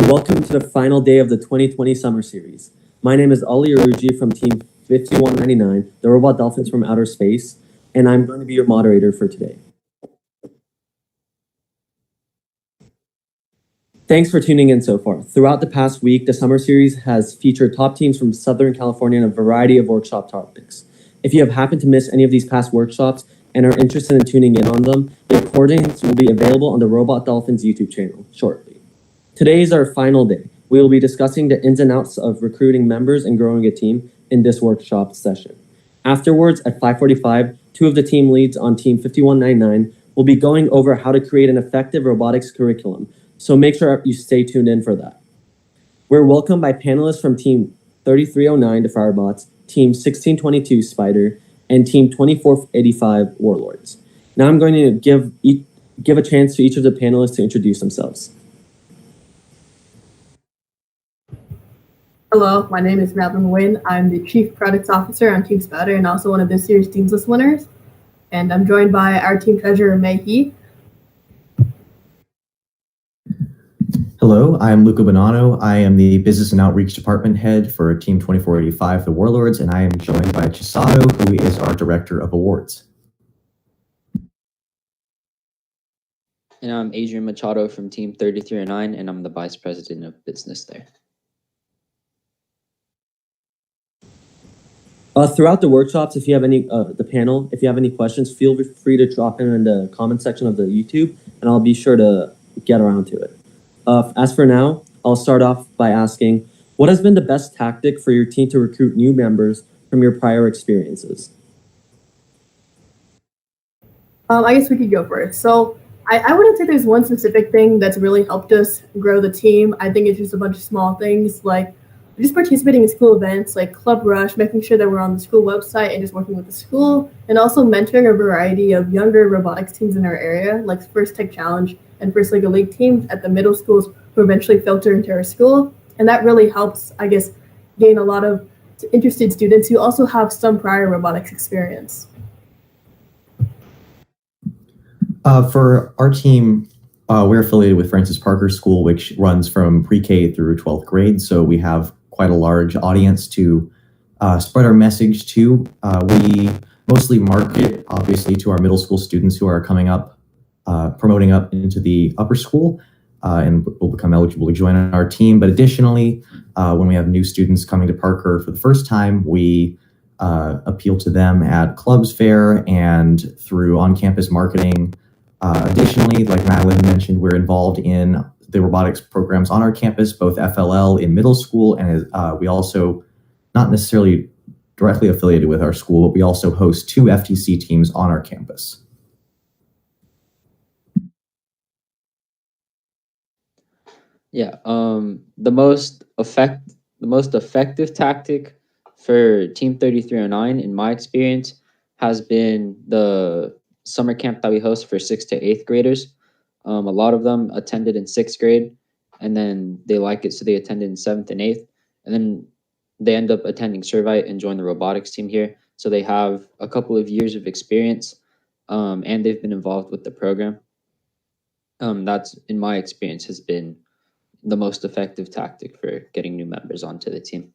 Welcome to the final day of the 2020 Summer Series. My name is Ali Aruji from Team 5199, the Robot Dolphins from Outer Space, and I'm going to be your moderator for today. Thanks for tuning in so far. Throughout the past week, the Summer Series has featured top teams from Southern California in a variety of workshop topics. If you have happened to miss any of these past workshops and are interested in tuning in on them, the recordings will be available on the Robot Dolphins YouTube channel shortly. Today is our final day. We will be discussing the ins and outs of recruiting members and growing a team in this workshop session. Afterwards, at 5:45, two of the team leads on Team 5199 will be going over how to create an effective robotics curriculum, so make sure you stay tuned in for that. We're welcomed by panelists from Team 3309, the Friarbots, Team 1622, Spyder, and Team 2485, Warlords. Now I'm going to give a chance to each of the panelists to introduce themselves. Hello, my name is Madeline Nguyen. I'm the Chief Products Officer on Team Spyder and also one of this year's Teams List winners. And I'm joined by our team treasurer, Mei He. Hello, I'm Luca Bonanno. I am the Business and Outreach Department Head for Team 2485, the Warlords, and I am joined by Chisato, who is our Director of Awards. And I'm Adrian Machado from Team 3309, and I'm the Vice President of Business there. Throughout the workshops, if you have any, the panel, if you have any questions, feel free to drop them in the comment section of the YouTube, and I'll be sure to get around to it. As for now, I'll start off by asking, what has been the best tactic for your team to recruit new members from your prior experiences? I guess we could go first. So I wouldn't say there's one specific thing that's really helped us grow the team. I think it's just a bunch of small things like just participating in school events like Club Rush, making sure that we're on the school website and just working with the school, and also mentoring a variety of younger robotics teams in our area, like First Tech Challenge and First League League teams at the middle schools who eventually filter into our school. And that really helps, I guess, gain a lot of interested students who also have some prior robotics experience. For our team, we're affiliated with Francis Parker School, which runs from pre-K through 12th grade. So we have quite a large audience to spread our message to. We mostly market, obviously, to our middle school students who are coming up, promoting up into the upper school and will become eligible to join our team. But additionally, when we have new students coming to Parker for the first time, we appeal to them at clubs fair and through on-campus marketing. Additionally, like Madeline mentioned, we're involved in the robotics programs on our campus, both FLL in middle school, and we also, not necessarily directly affiliated with our school, but we also host 2 FTC teams on our campus. Yeah, the most effective tactic for Team 3309, in my experience, has been the summer camp that we host for 6th to 8th graders. A lot of them attended in 6th grade, and then they like it, so they attended in 7th and 8th, and then they end up attending Servite and join the robotics team here. So they have a couple of years of experience, and they've been involved with the program. That's, in my experience, has been the most effective tactic for getting new members onto the team.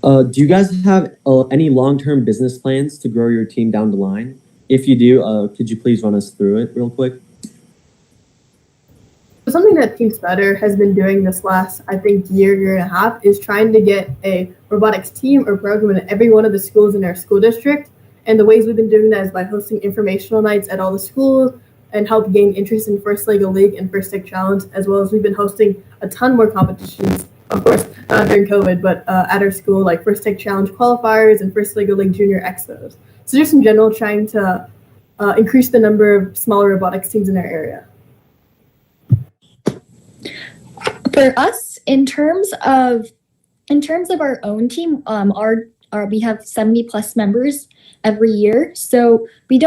Do you guys have any long-term business plans to grow your team down the line? If you do, could you please run us through it real quick? Something that Team Spyder has been doing this last, I think, year and a half is trying to get a robotics team or program in every one of the schools in our school district. And the ways we've been doing that is by hosting informational nights at all the schools and help gain interest in First League League and First Tech Challenge, as well as we've been hosting a ton more competitions, of course, not during COVID, but at our school, like First Tech Challenge qualifiers and First League League Junior Expos. So just in general, trying to increase the number of smaller robotics teams in our area. For us, in terms of our own team, we have 70 plus members every year. So we're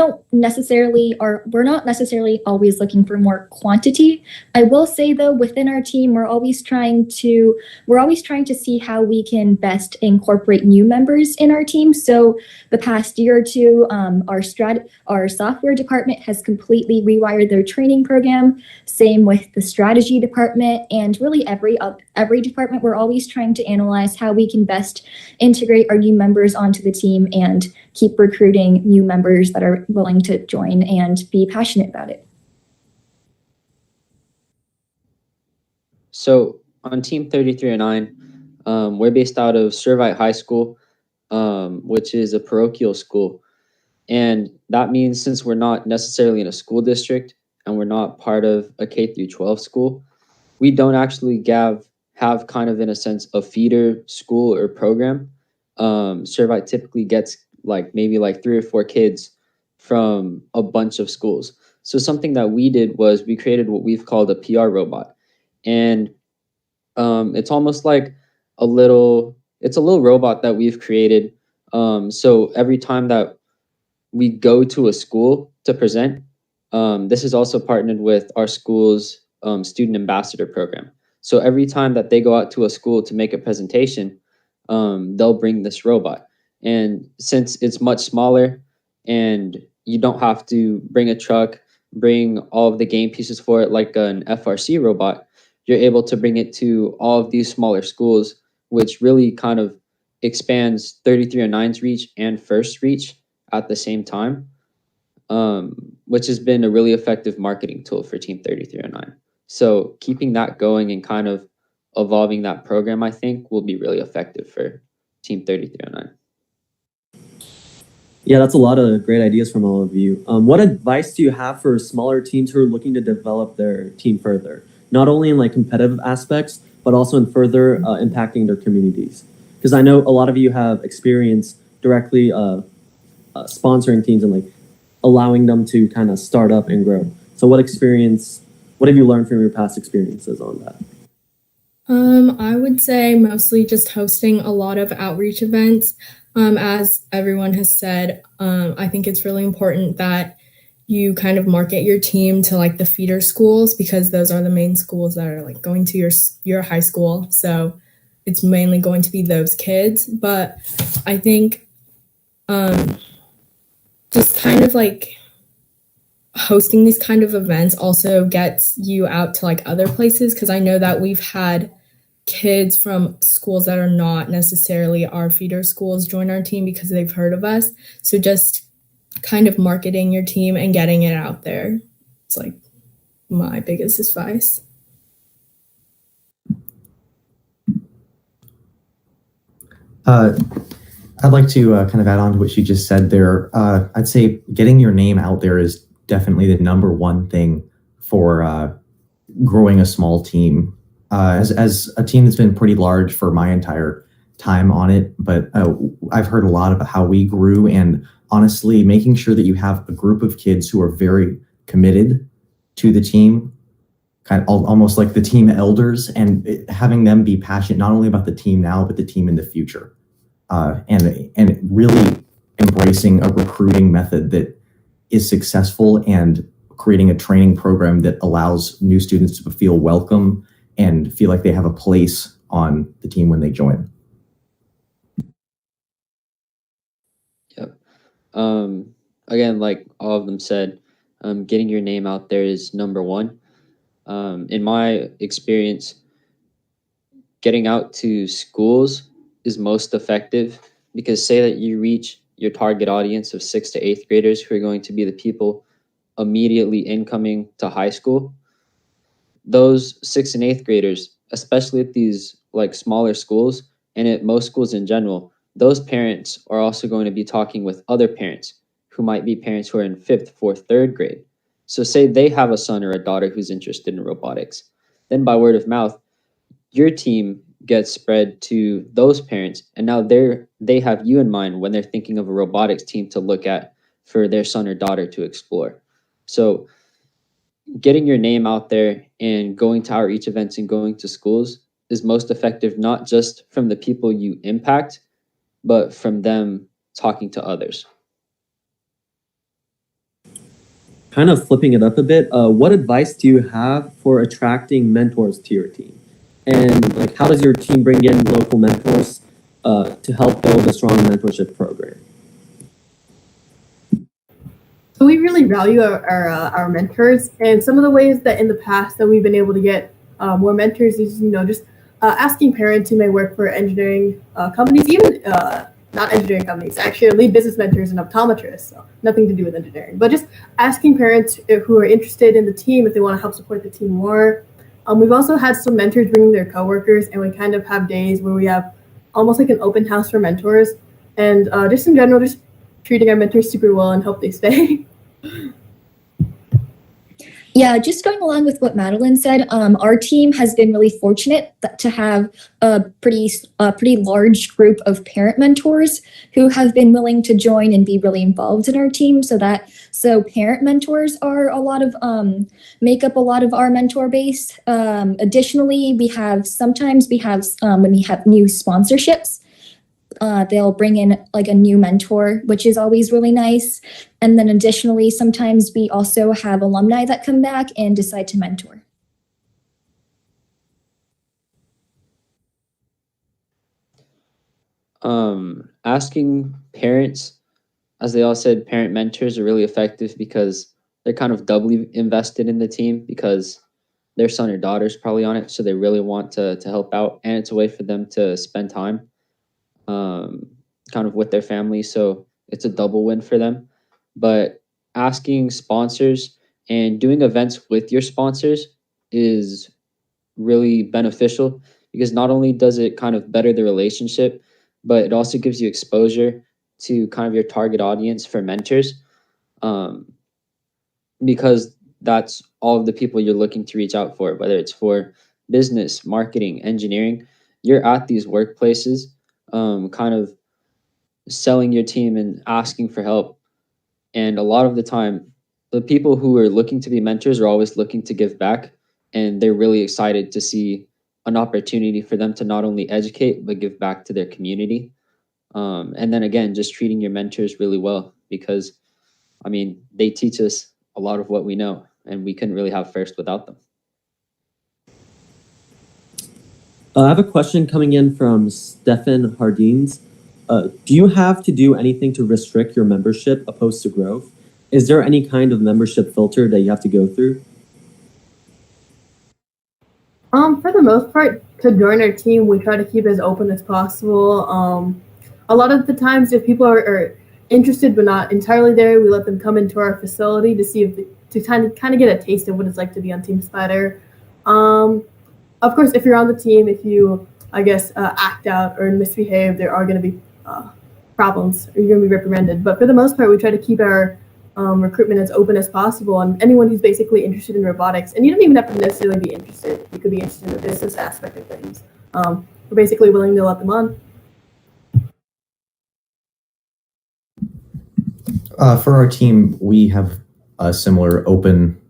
not necessarily always looking for more quantity. I will say though, within our team, we're always trying to see how we can best incorporate new members in our team. So the past year or two, our software department has completely rewired their training program. Same with the strategy department, and really every department. We're always trying to analyze how we can best integrate our new members onto the team and keep recruiting new members that are willing to join and be passionate about it. So on Team 3309, we're based out of Servite High School, which is a parochial school. And that means since we're not necessarily in a school district and we're not part of a K through 12 school, we don't actually have kind of, in a sense, a feeder school or program. Servite typically gets maybe 3 or 4 kids from a bunch of schools. So something that we did was we created what we've called a PR robot. And it's almost like a little robot that we've created. So every time that we go to a school to present, this is also partnered with our school's student ambassador program. So every time that they go out to a school to make a presentation, they'll bring this robot. And since it's much smaller and you don't have to bring a truck, bring all of the game pieces for it like an FRC robot, you're able to bring it to all of these smaller schools, which really kind of expands 3309's reach and FIRST's reach at the same time, which has been a really effective marketing tool for Team 3309. So keeping that going and kind of evolving that program, I think, will be really effective for Team 3309. Yeah, that's a lot of great ideas from all of you. What advice do you have for smaller teams who are looking to develop their team further, not only in competitive aspects, but also in further impacting their communities? Because I know a lot of you have experience directly sponsoring teams and allowing them to kind of start up and grow. So what have you learned from your past experiences on that? I would say mostly just hosting a lot of outreach events. As everyone has said, I think it's really important that you kind of market your team to the feeder schools, because those are the main schools that are going to your high school. So it's mainly going to be those kids. But I think just kind of hosting these kind of events also gets you out to other places, because I know that we've had kids from schools that are not necessarily our feeder schools join our team because they've heard of us. So just kind of marketing your team and getting it out there. It's my biggest advice. I'd like to kind of add on to what she just said there. I'd say getting your name out there is definitely the number one thing for growing a small team. As a team that's been pretty large for my entire time on it, but I've heard a lot about how we grew, and honestly, making sure that you have a group of kids who are very committed to the team, kind of almost like the team elders, and having them be passionate not only about the team now, but the team in the future. And really embracing a recruiting method that is successful and creating a training program that allows new students to feel welcome and feel like they have a place on the team when they join. Yep. Again, like all of them said, getting your name out there is number one. In my experience, getting out to schools is most effective, because say that you reach your target audience of 6th to 8th graders who are going to be the people immediately incoming to high school. Those 6th and 8th graders, especially at these smaller schools and at most schools in general, those parents are also going to be talking with other parents who might be parents who are in 5th, 4th, 3rd grade. So say they have a son or a daughter who's interested in robotics. Then by word of mouth, your team gets spread to those parents, and now they have you in mind when they're thinking of a robotics team to look at for their son or daughter to explore. So getting your name out there and going to outreach events and going to schools is most effective, not just from the people you impact, but from them talking to others. Kind of flipping it up a bit, what advice do you have for attracting mentors to your team? And like, how does your team bring in local mentors to help build a strong mentorship program? So we really value our mentors, and some of the ways that in the past that we've been able to get more mentors is, just asking parents who may work for engineering companies, even not engineering companies, actually lead business mentors and optometrists, so nothing to do with engineering, but just asking parents who are interested in the team if they want to help support the team more. We've also had some mentors bringing their coworkers, and we kind of have days where we have almost like an open house for mentors, and just in general, just treating our mentors super well and hope they stay. Yeah, just going along with what Madeline said, our team has been really fortunate to have a pretty large group of parent mentors who have been willing to join and be really involved in our team. So parent mentors are make up a lot of our mentor base. Additionally, sometimes we have when we have new sponsorships. They'll bring in like a new mentor, which is always really nice. And then additionally, sometimes we also have alumni that come back and decide to mentor. Asking parents, as they all said, parent mentors are really effective because they're kind of doubly invested in the team because their son or daughter's probably on it. So they really want to help out. And it's a way for them to spend time kind of with their family, so it's a double win for them. But asking sponsors and doing events with your sponsors is really beneficial because not only does it kind of better the relationship, but it also gives you exposure to kind of your target audience for mentors, because that's all of the people you're looking to reach out for, whether it's for business, marketing, engineering. You're at these workplaces kind of selling your team and asking for help. And a lot of the time, the people who are looking to be mentors are always looking to give back. And they're really excited to see an opportunity for them to not only educate, but give back to their community. And then again, just treating your mentors really well because, I mean, they teach us a lot of what we know and we couldn't really have FIRST without them. I have a question coming in from Stefan Hardines. Do you have to do anything to restrict your membership opposed to growth? Is there any kind of membership filter that you have to go through? For the most part, to join our team, we try to keep it as open as possible. A lot of the times, if people are interested but not entirely there, we let them come into our facility to see to kind of get a taste of what it's like to be on Team Spyder. Of course, if you're on the team, if you, act out or misbehave, there are going to be problems, or you're going to be reprimanded. But for the most part, we try to keep our recruitment as open as possible. And anyone who's basically interested in robotics, and you don't even have to necessarily be interested, you could be interested in the business aspect of things. We're basically willing to let them on. For our team, we have a similar open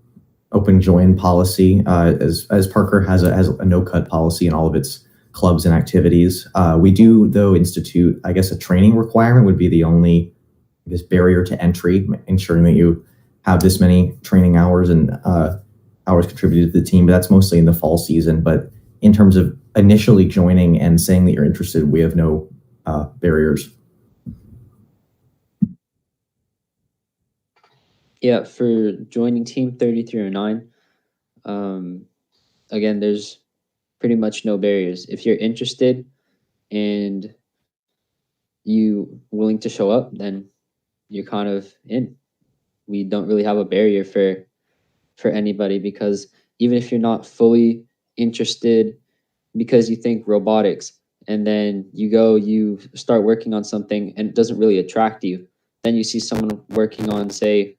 join policy, as Parker has a no-cut policy in all of its clubs and activities. We do, though, institute, a training requirement would be the only, barrier to entry, ensuring that you have this many training hours and hours contributed to the team. But that's mostly in the fall season. But in terms of initially joining and saying that you're interested, we have no barriers. Yeah, for joining Team 3309, again, there's pretty much no barriers. If you're interested and you willing to show up, then you're kind of in. We don't really have a barrier for anybody because even if you're not fully interested because you think robotics and then you start working on something and it doesn't really attract you, then you see someone working on, say,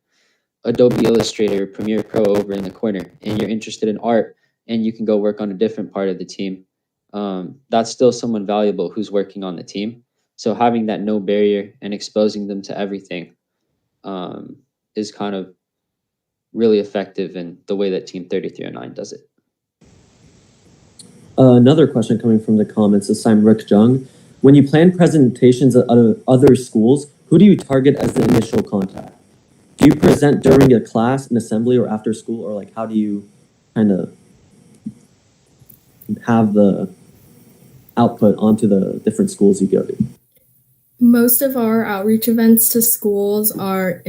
Adobe Illustrator or Premiere Pro over in the corner and you're interested in art and you can go work on a different part of the team. That's still someone valuable who's working on the team. So having that no barrier and exposing them to everything is kind of really effective in the way that Team 3309 does it. Another question coming from the comments is Rick Jung. When you plan presentations at other schools, who do you target as the initial contact? Do you present during a class, an assembly, or after school, or like how do you kind of have the output onto the different schools you go to? Most of our outreach events to schools are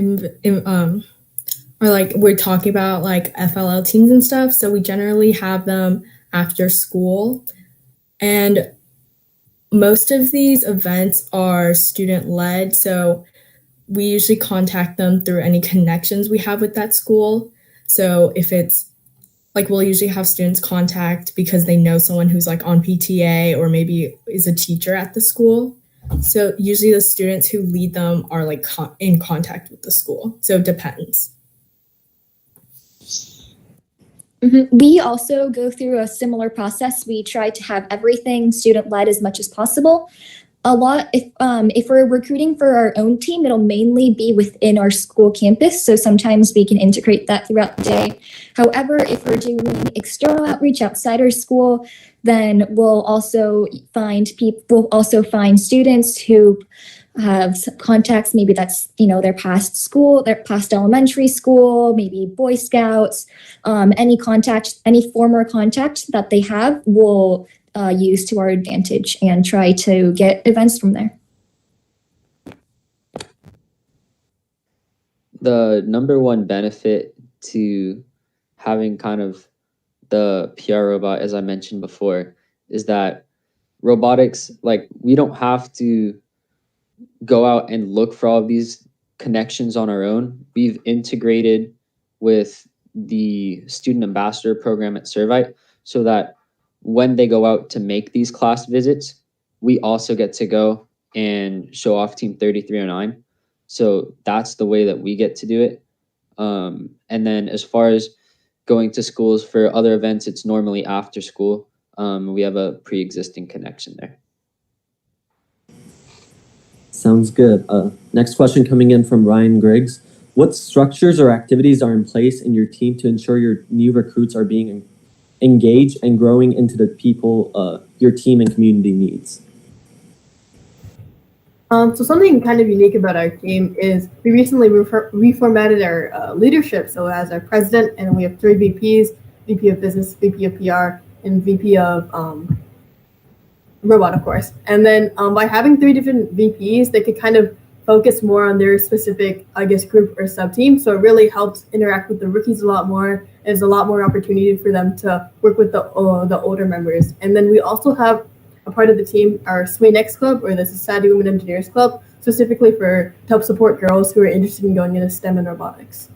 like we're talking about like FLL teams and stuff. So we generally have them after school, and most of these events are student led. So we usually contact them through any connections we have with that school. So if it's like, we'll usually have students contact because they know someone who's like on PTA or maybe is a teacher at the school. So usually the students who lead them are like in contact with the school. So it depends. We also go through a similar process. We try to have everything student-led as much as possible. If we're recruiting for our own team, it'll mainly be within our school campus. So sometimes we can integrate that throughout the day. However, if we're doing external outreach outside our school, then we'll also find students who have contacts. Maybe that's, their past school, their past elementary school, maybe Boy Scouts, any former contact that they have, we'll use to our advantage and try to get events from there. The number one benefit to having kind of the PR robot, as I mentioned before, is that robotics, like, we don't have to go out and look for all of these connections on our own. We've integrated with the student ambassador program at Servite so that when they go out to make these class visits, we also get to go and show off Team 3309. So that's the way that we get to do it. And then as far as going to schools for other events, it's normally after school. We have a pre-existing connection there. Sounds good. Next question coming in from Ryan Griggs. What structures or activities are in place in your team to ensure your new recruits are being engaged and growing into the people your team and community needs? So something kind of unique about our team is we recently reformatted our leadership. So as our president, and we have 3 VPs, VP of Business, VP of PR, and VP of Robot, of course. And then by having 3 different VPs, they could kind of focus more on their specific, group or sub-team. So it really helps interact with the rookies a lot more. There's a lot more opportunity for them to work with the older members. And then we also have a part of the team, our SWE Next Club, or the Society of Women Engineers Club, specifically to help support girls who are interested in going into STEM and robotics.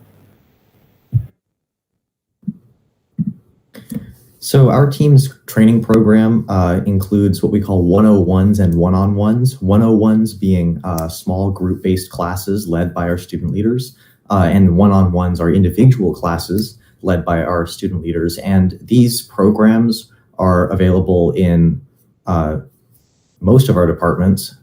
So our team's training program includes what we call 101s and one-on-ones. 101s being small group-based classes led by our student leaders, and one-on-ones are individual classes led by our student leaders. And these programs are available in most of our departments,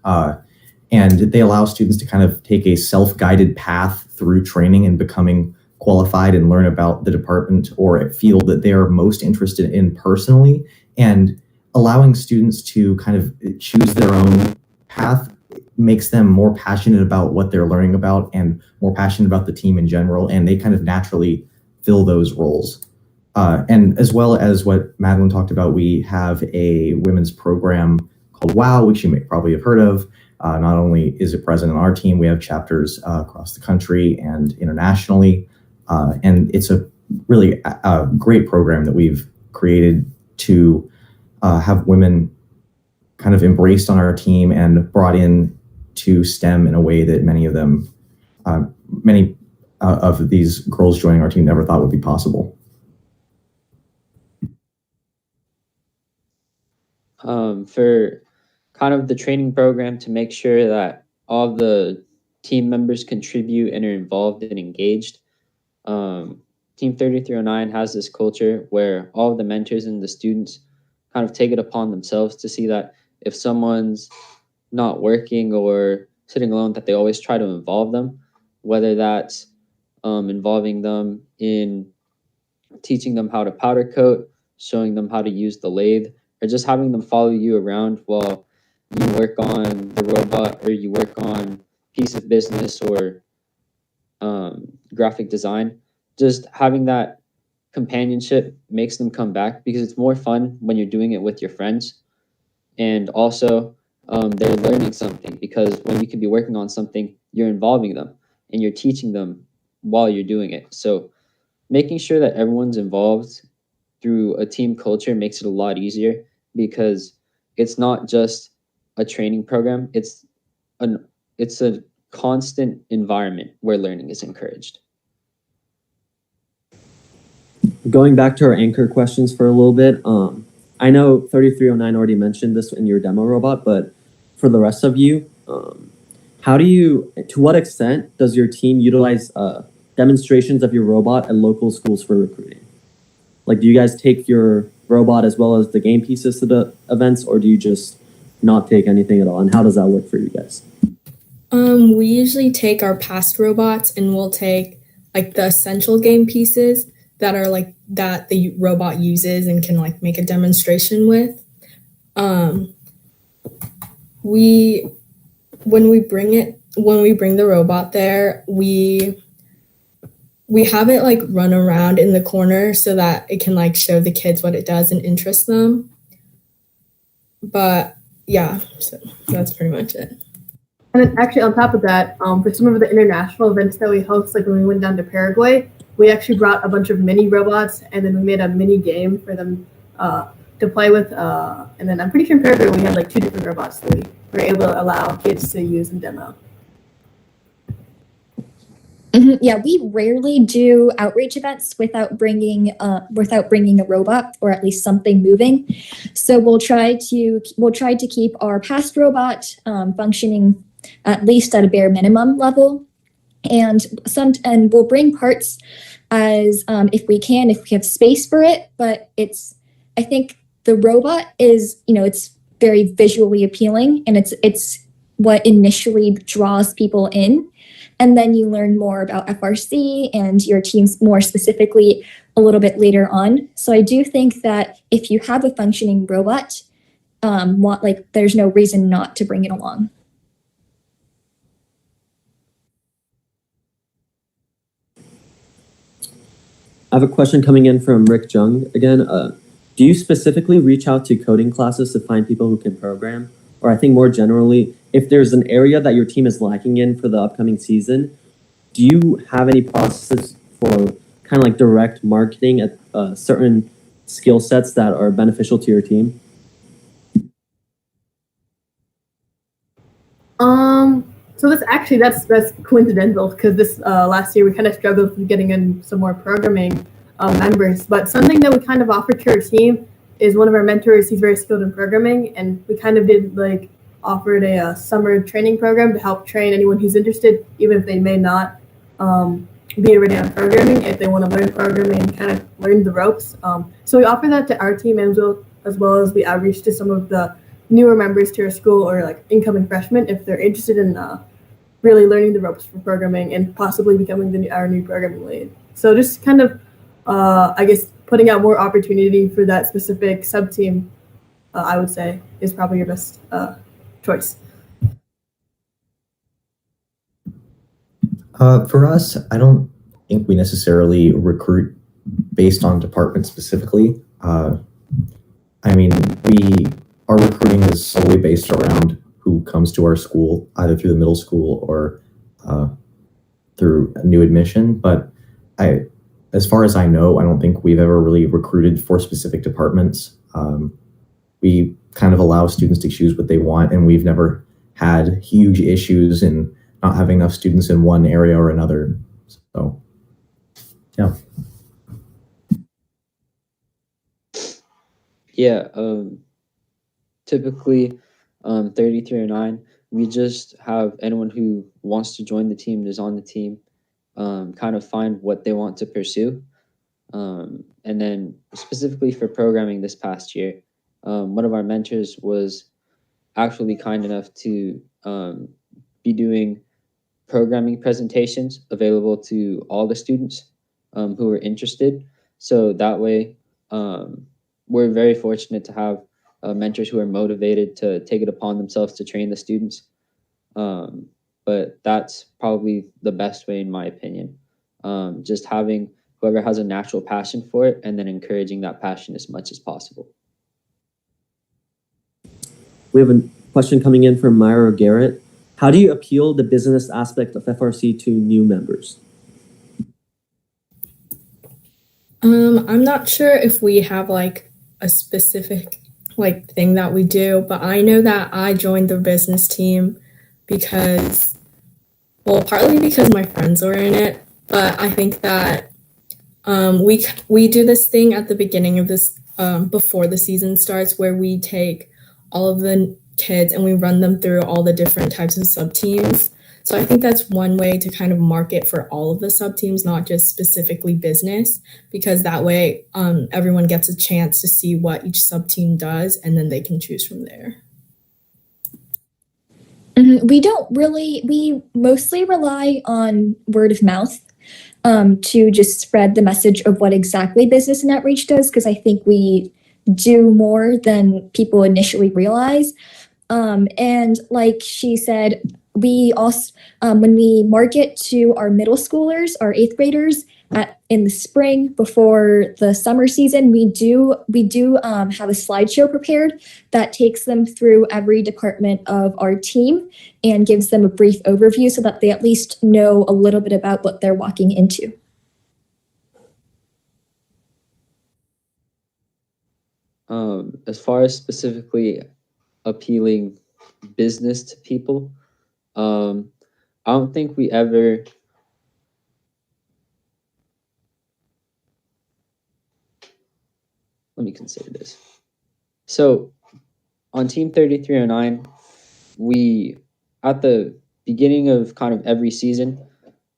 and they allow students to kind of take a self-guided path through training and becoming qualified and learn about the department or a field that they're most interested in personally, and allowing students to kind of choose their own path makes them more passionate about what they're learning about and more passionate about the team in general, and they kind of naturally fill those roles. And as well as what Madeline talked about, we have a women's program called W.A.R, which you may probably have heard of. Not only is it present on our team, we have chapters across the country and internationally. And it's a really great program that we've created to have women kind of embraced on our team and brought in to STEM in a way that many of these girls joining our team never thought would be possible. For kind of the training program to make sure that all the team members contribute and are involved and engaged, Team 3309 has this culture where all of the mentors and the students kind of take it upon themselves to see that if someone's not working or sitting alone, that they always try to involve them, whether that's involving them in teaching them how to powder coat, showing them how to use the lathe, or just having them follow you around while you work on the robot or you work on piece of business or graphic design, just having that companionship makes them come back because it's more fun when you're doing it with your friends. And also, they're learning something because when you can be working on something, you're involving them and you're teaching them while you're doing it. So making sure that everyone's involved through a team culture makes it a lot easier because it's not just a training program. It's a constant environment where learning is encouraged. Going back to our anchor questions for a little bit, I know 3309 already mentioned this in your demo robot, but for the rest of you, to what extent does your team utilize demonstrations of your robot at local schools for recruiting? Like, do you guys take your robot as well as the game pieces to the events, or do you just not take anything at all? And how does that work for you guys? We usually take our past robots and we'll take like the essential game pieces that are like that the robot uses and can like make a demonstration with. When we bring the robot there, we have it like run around in the corner so that it can like show the kids what it does and interest them. But yeah, so that's pretty much it. And then actually on top of that, for some of the international events that we host, like when we went down to Paraguay, we actually brought a bunch of mini robots and then we made a mini game for them to play with. And then I'm pretty sure in Paraguay we had like 2 different robots that we were able to allow kids to use and demo. Yeah, we rarely do outreach events without bringing a robot or at least something moving. So we'll try to keep our past robot functioning at least at a bare minimum level, and we'll bring parts as if we have space for it. But I think the robot is, it's very visually appealing, and it's what initially draws people in. And then you learn more about FRC and your teams more specifically a little bit later on. So I do think that if you have a functioning robot, there's no reason not to bring it along. I have a question coming in from Rick Jung again. Do you specifically reach out to coding classes to find people who can program? Or I think more generally, if there's an area that your team is lacking in for the upcoming season, do you have any processes for kind of like direct marketing at certain skill sets that are beneficial to your team? So that's coincidental because this last year we kind of struggled with getting in some more programming members. But something that we kind of offered to our team is one of our mentors. He's very skilled in programming, and we kind of did offered a summer training program to help train anyone who's interested, even if they may not be already on programming, if they want to learn programming and kind of learn the ropes. So we offer that to our team as well as we outreach to some of the newer members to our school or incoming freshmen if they're interested in really learning the ropes for programming and possibly becoming our new programming lead. So just kind of, I guess, putting out more opportunity for that specific sub-team, I would say, is probably your best choice. For us, I don't think we necessarily recruit based on department specifically. Our recruiting is solely based around who comes to our school, either through the middle school or through a new admission. But as far as I know, I don't think we've ever really recruited for specific departments. We kind of allow students to choose what they want, and we've never had huge issues in not having enough students in one area or another. So, yeah. Yeah, typically 3309, we just have anyone who wants to join the team, is on the team, kind of find what they want to pursue. And then specifically for programming this past year, one of our mentors was actually kind enough to be doing programming presentations available to all the students who are interested. So that way, we're very fortunate to have mentors who are motivated to take it upon themselves to train the students. But that's probably the best way, in my opinion. Just having whoever has a natural passion for it and then encouraging that passion as much as possible. We have a question coming in from Myra Garrett. How do you appeal the business aspect of FRC to new members? I'm not sure if we have like a specific like thing that we do, but I know that I joined the business team because, well, partly because my friends were in it, but I think that we do this thing at the beginning of this before the season starts where we take all of the kids and we run them through all the different types of sub teams. So I think that's one way to kind of market for all of the sub teams, not just specifically business, because that way everyone gets a chance to see what each sub team does and then they can choose from there. We mostly rely on word of mouth to just spread the message of what exactly business and outreach does, because I think we do more than people initially realize. And like she said, we also, when we market to our middle schoolers, our 8th graders in the spring before the summer season, we do have a slideshow prepared that takes them through every department of our team and gives them a brief overview so that they at least know a little bit about what they're walking into. As far as specifically appealing business to people, I don't think we ever let me consider this. So on Team 3309, we, at the beginning of kind of every season,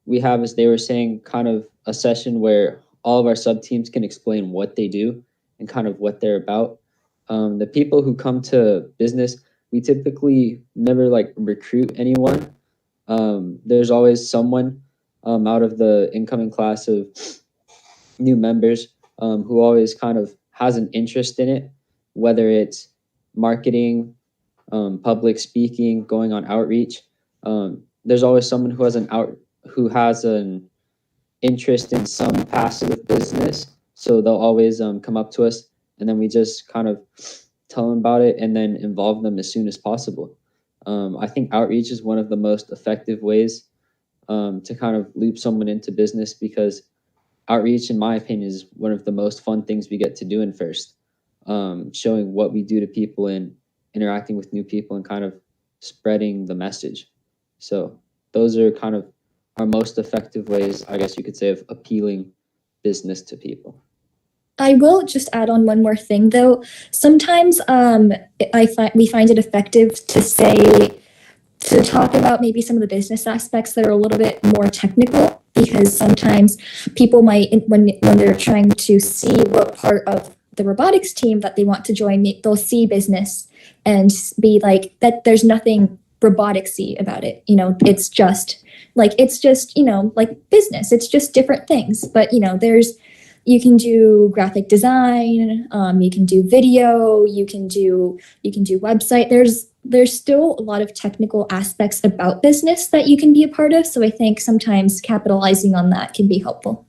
we have, as they were saying, kind of a session where all of our sub teams can explain what they do and kind of what they're about. The people who come to business, we typically never like recruit anyone. There's always someone out of the incoming class of new members who always kind of has an interest in it, whether it's marketing, public speaking, going on outreach. There's always someone who has an interest in some facet of business, so they'll always come up to us, and then we just kind of tell them about it and then involve them as soon as possible. I think outreach is one of the most effective ways to kind of loop someone into business, because outreach, in my opinion, is one of the most fun things we get to do in first, showing what we do to people and interacting with new people and kind of spreading the message. So those are kind of our most effective ways, I guess you could say, of appealing business to people. I will just add on one more thing, though. Sometimes we find it effective to talk about maybe some of the business aspects that are a little bit more technical, because sometimes people might, when they're trying to see what part of the robotics team that they want to join, they'll see business and be like, that there's nothing roboticsy about it. It's just like business. It's just different things. But, you can do graphic design, you can do video, you can do website. There's still a lot of technical aspects about business that you can be a part of. So I think sometimes capitalizing on that can be helpful.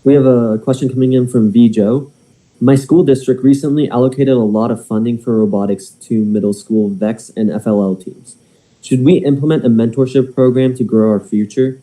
We have a question coming in from V. Joe. My school district recently allocated a lot of funding for robotics to middle school VEX and FLL teams. Should we implement a mentorship program to grow our future?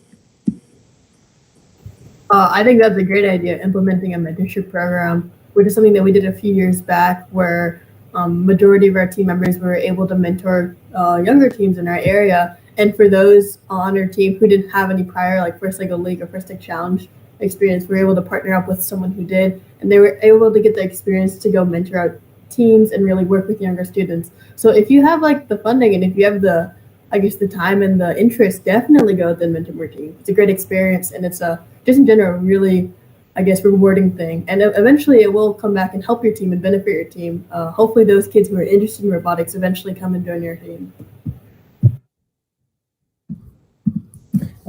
I think that's a great idea, implementing a mentorship program, which is something that we did a few years back, where majority of our team members were able to mentor younger teams in our area. And for those on our team who didn't have any prior, like First Lego League or First Tech Challenge experience, we were able to partner up with someone who did, and they were able to get the experience to go mentor out teams and really work with younger students. So if you have like the funding and if you have the time and the interest, definitely go with the mentor team. It's a great experience, and it's just in general really, rewarding thing. And eventually it will come back and help your team and benefit your team. Hopefully those kids who are interested in robotics eventually come and join your team.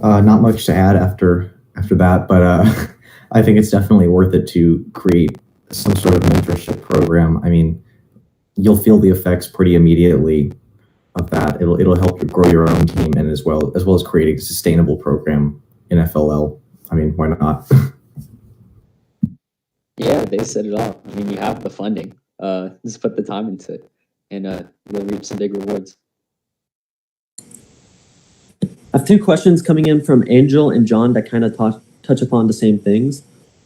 Not much to add after that, but I think it's definitely worth it to create some sort of mentorship program, I mean, you'll feel the effects pretty immediately of that. It'll help you grow your own team, and as well as creating a sustainable program in FLL. I mean, why not? Yeah, they said it all. I mean, you have the funding. Just put the time into it, and you'll reap some big rewards. I have two questions coming in from Angel and John that kind of touch upon the same things.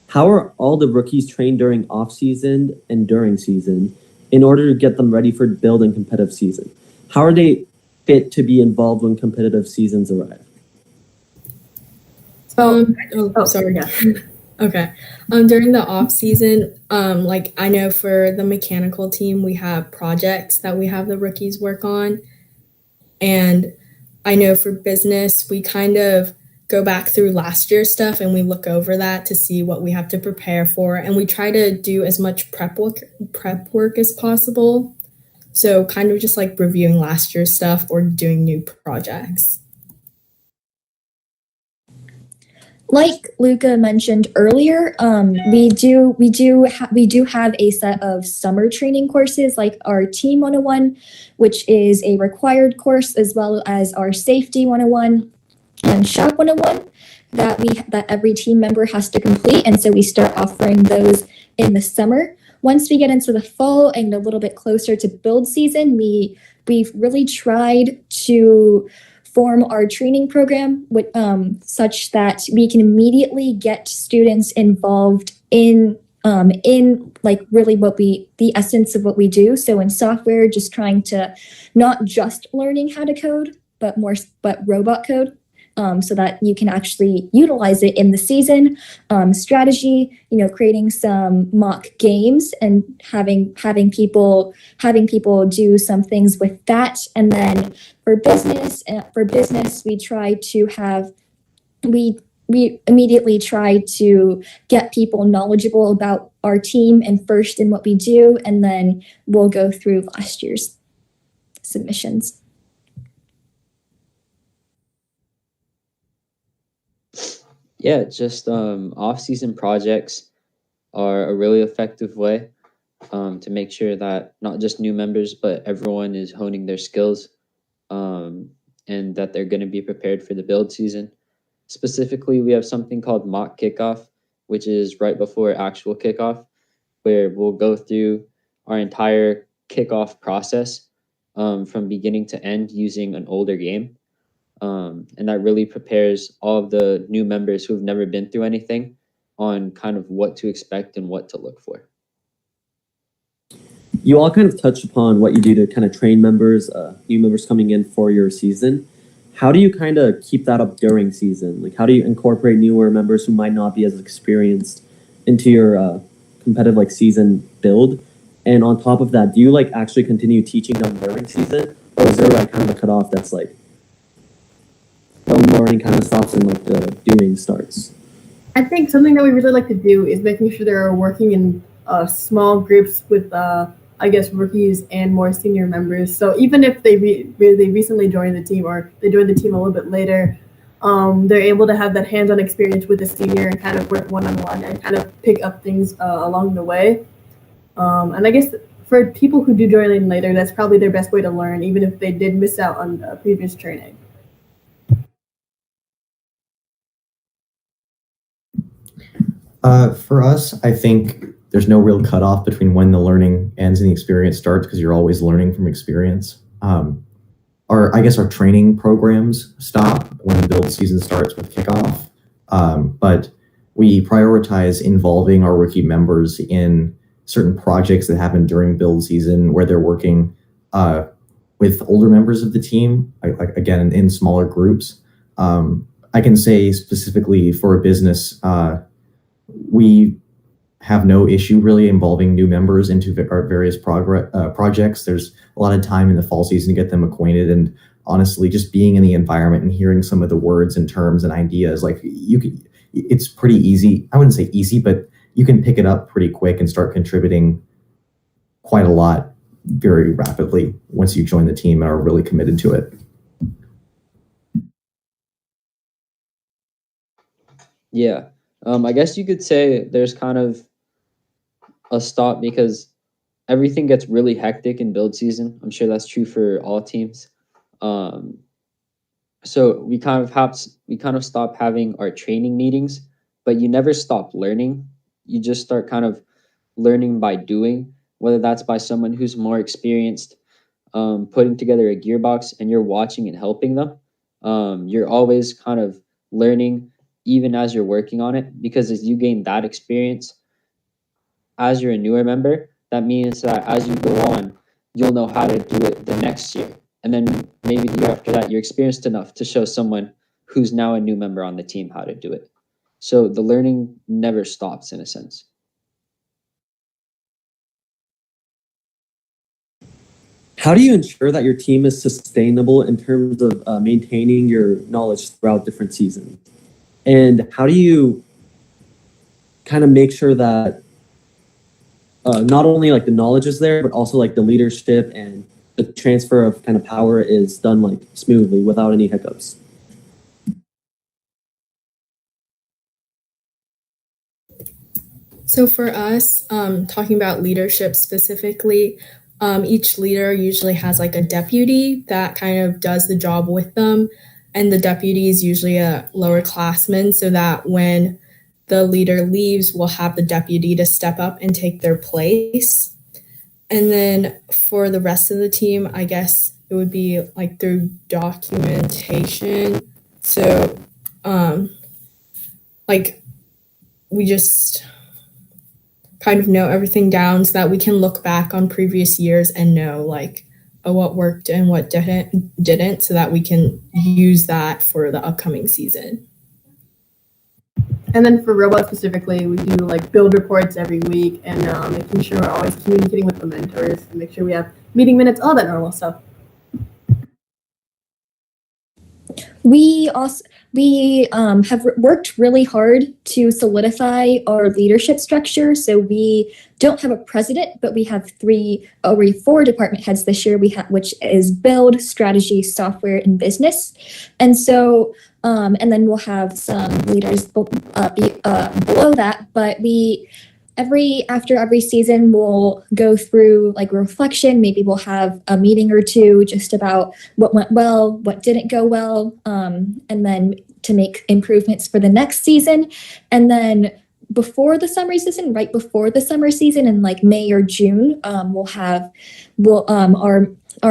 How are all the rookies trained during off-season and during season in order to get them ready for build and competitive season? How are they fit to be involved when competitive seasons arrive? Sorry. Yeah. Okay. During the off season, like I know for the mechanical team, we have projects that we have the rookies work on. And I know for business, we kind of go back through last year's stuff and we look over that to see what we have to prepare for. And we try to do as much prep work as possible. So kind of just like reviewing last year's stuff or doing new projects. Like Luca mentioned earlier, we do have a set of summer training courses, like our Team 101, which is a required course, as well as our Safety 101 and Shop 101 that every team member has to complete. And so we start offering those in the summer. Once we get into the fall and a little bit closer to build season, we've really tried to form our training program with, such that we can immediately get students involved in like really the essence of what we do. So in software, just trying to not just learning how to code, but robot code. So that you can actually utilize it in the season. Strategy, creating some mock games and having people do some things with that. And then for business, we immediately try to get people knowledgeable about our team and first in what we do, and then we'll go through last year's submissions. Yeah, just off-season projects are a really effective way to make sure that not just new members, but everyone is honing their skills and that they're going to be prepared for the build season. Specifically, we have something called mock kickoff, which is right before actual kickoff, where we'll go through our entire kickoff process from beginning to end using an older game. And that really prepares all of the new members who've never been through anything on kind of what to expect and what to look for. You all kind of touched upon what you do to kind of train members, new members coming in for your season. How do you kind of keep that up during season? Like, how do you incorporate newer members who might not be as experienced into your competitive season build? And on top of that, do you actually continue teaching them during season, or is there kind of a cutoff that's the learning kind of stops and the doing starts? I think something that we really like to do is making sure they're working in small groups with rookies and more senior members. So even if they recently joined the team or they joined the team a little bit later, they're able to have that hands-on experience with the senior and kind of work one-on-one and kind of pick up things along the way. And I guess for people who do join in later, that's probably their best way to learn, even if they did miss out on previous training. For us, I think there's no real cutoff between when the learning ends and the experience starts, because you're always learning from experience. Our training programs stop when the build season starts with kickoff, but we prioritize involving our rookie members in certain projects that happen during build season where they're working with older members of the team, again, in smaller groups. I can say specifically for a business, we have no issue really involving new members into our various projects. There's a lot of time in the fall season to get them acquainted, and honestly, just being in the environment and hearing some of the words and terms and ideas, it's pretty easy. I wouldn't say easy, but you can pick it up pretty quick and start contributing quite a lot very rapidly once you join the team and are really committed to it. Yeah. I guess you could say there's kind of a stop because everything gets really hectic in build season. I'm sure that's true for all teams. So we kind of stop having our training meetings, but you never stop learning. You just start kind of learning by doing, whether that's by someone who's more experienced putting together a gearbox and you're watching and helping them. You're always kind of learning even as you're working on it, because as you gain that experience as you're a newer member, that means that as you go on, you'll know how to do it the next year. And then maybe the year after that, you're experienced enough to show someone who's now a new member on the team how to do it. So the learning never stops in a sense. How do you ensure that your team is sustainable in terms of maintaining your knowledge throughout different seasons? And how do you kind of make sure that not only like the knowledge is there, but also like the leadership and the transfer of kind of power is done like smoothly without any hiccups? So for us, talking about leadership specifically, each leader usually has like a deputy that kind of does the job with them. And the deputy is usually a lower classman, so that when the leader leaves, we'll have the deputy to step up and take their place. And then for the rest of the team, I guess it would be like through documentation. So like we just kind of know everything down so that we can look back on previous years and know like what worked and what didn't, so that we can use that for the upcoming season. And then for robots specifically, we do like build reports every week and making sure we're always communicating with the mentors and make sure we have meeting minutes, all that normal stuff. We have worked really hard to solidify our leadership structure. So we don't have a president, but we have four department heads this year. Which is build, strategy, software, and business. And so, and then we'll have some leaders below that. But after every season, we'll go through like reflection. Maybe we'll have a meeting or two just about what went well, what didn't go well, and then to make improvements for the next season. And then before the summer season, right before the summer season in like May or June, our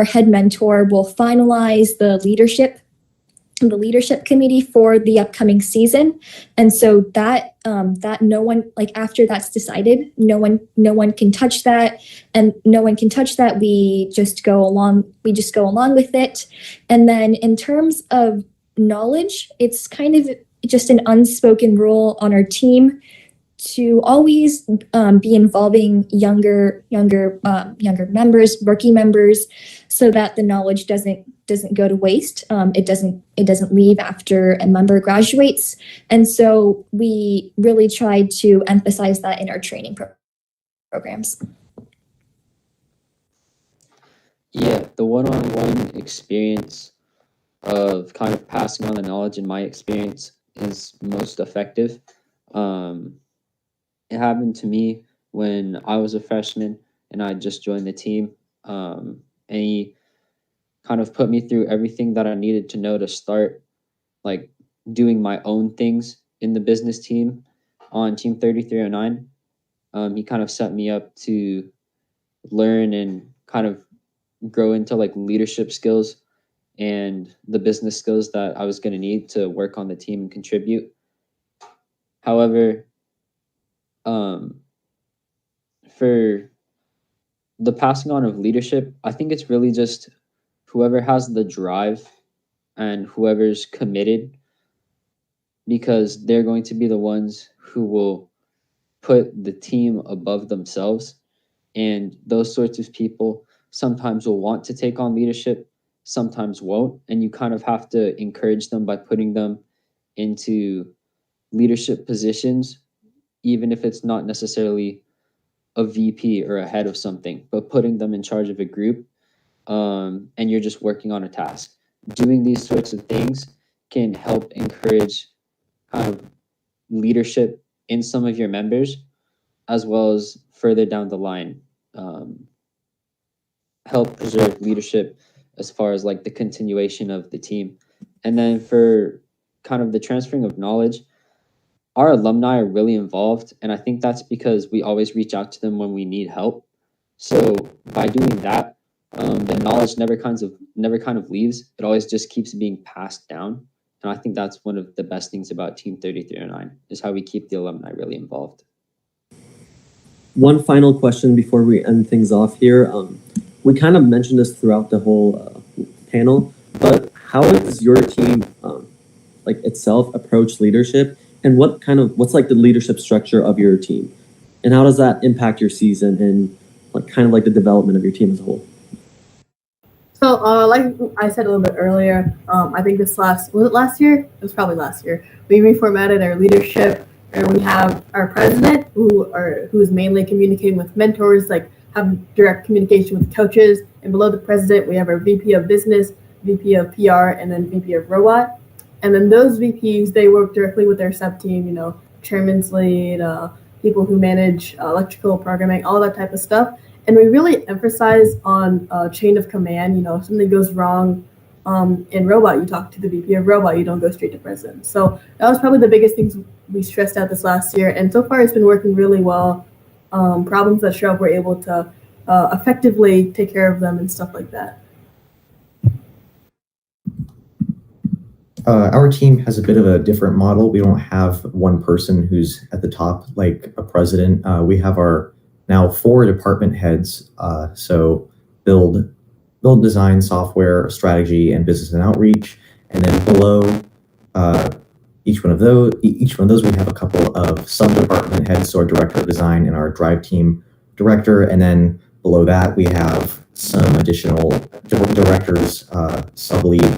head mentor will finalize the leadership committee for the upcoming season. And so that no one, like after that's decided, no one can touch that, and no one can touch that. We just go along with it. And then in terms of knowledge, it's kind of just an unspoken rule on our team to always be involving younger members, rookie members, so that the knowledge doesn't go to waste. It doesn't leave after a member graduates. And so we really try to emphasize that in our training programs. Yeah, the one-on-one experience of kind of passing on the knowledge, in my experience, is most effective. It happened to me when I was a freshman and I just joined the team. And he kind of put me through everything that I needed to know to start like doing my own things in the business team on Team 3309. He kind of set me up to learn and kind of grow into like leadership skills and the business skills that I was going to need to work on the team and contribute. However, for the passing on of leadership, I think it's really just whoever has the drive and whoever's committed, because they're going to be the ones who will put the team above themselves. And those sorts of people sometimes will want to take on leadership, sometimes won't. And you kind of have to encourage them by putting them into leadership positions, even if it's not necessarily a VP or a head of something, but putting them in charge of a group, and you're just working on a task. Doing these sorts of things can help encourage kind of leadership in some of your members. as well as further down the line, help preserve leadership as far as like the continuation of the team. And then for kind of the transferring of knowledge, our alumni are really involved, and I think that's because we always reach out to them when we need help. So by doing that, the knowledge never kind of leaves. It always just keeps being passed down, and I think that's one of the best things about Team 3309 is how we keep the alumni really involved. One final question before we end things off here. We kind of mentioned this throughout the whole panel, but how does your team like itself approach leadership, and what's like the leadership structure of your team, and how does that impact your season and like kind of like the development of your team as a whole? So, like I said a little bit earlier, I think was it last year? It was probably last year. We reformatted our leadership, and we have our president who's mainly communicating with mentors, like have direct communication with coaches. And below the president, we have our VP of business, VP of PR, and then VP of robot. And then those VPs, they work directly with their sub team, chairman's lead, people who manage electrical programming, all that type of stuff. And we really emphasize on chain of command. If something goes wrong in robot, you talk to the VP of robot, you don't go straight to president. So that was probably the biggest things we stressed out this last year. And so far it's been working really well. Problems that show up, we're able to effectively take care of them and stuff like that. Our team has a bit of a different model. We don't have one person who's at the top like a president. We have our now 4 department heads. So build, design, software, strategy, and business and outreach. And then below each one of those, we have a couple of sub-department heads. So our director of design and our drive team director. And then below that, we have some additional directors,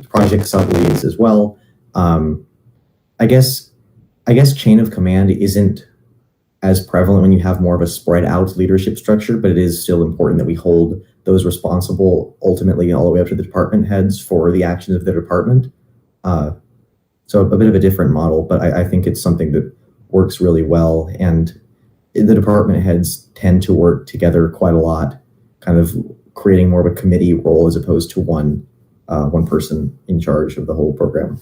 project sub-leads as well. I guess chain of command isn't as prevalent when you have more of a spread out leadership structure, but it is still important that we hold those responsible ultimately all the way up to the department heads for the actions of the department. So a bit of a different model, but I think it's something that works really well. And the department heads tend to work together quite a lot, kind of creating more of a committee role as opposed to one person in charge of the whole program.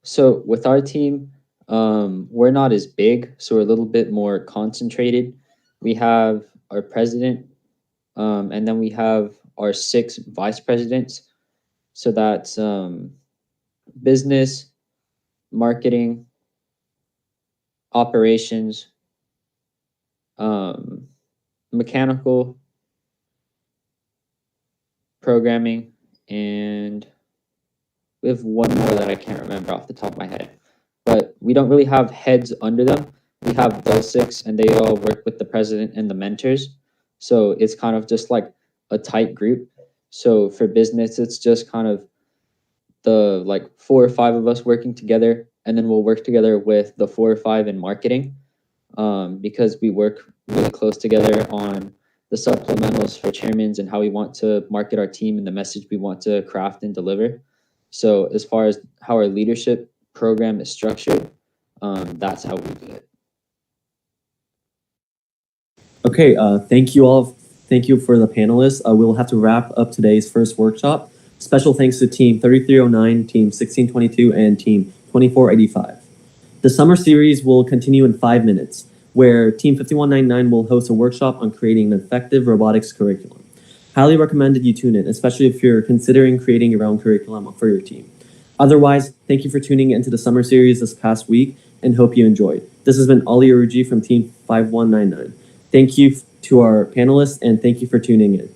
So with our team, we're not as big, so we're a little bit more concentrated. We have our president, and then we have our 6 vice presidents. So that's business, marketing, operations, mechanical, programming, and we have one more that I can't remember off the top of my head. But we don't really have heads under them. We have those 6, and they all work with the president and the mentors. So it's kind of just like a tight group. So for business, it's just kind of the like 4 or 5 of us working together, and then we'll work together with the 4 or 5 in marketing, because we work really close together on the supplementals for chairmans and how we want to market our team and the message we want to craft and deliver. So as far as how our leadership program is structured, that's how we do it. Okay, thank you all. Thank you for the panelists. We'll have to wrap up today's first workshop. Special thanks to Team 3309, Team 1622, and Team 2485. The summer series will continue in 5 minutes, where Team 5199 will host a workshop on creating an effective robotics curriculum. Highly recommended you tune in, especially if you're considering creating your own curriculum for your team. Otherwise, thank you for tuning into the summer series this past week and hope you enjoyed. This has been Ali Aruji from Team 5199. Thank you to our panelists and thank you for tuning in.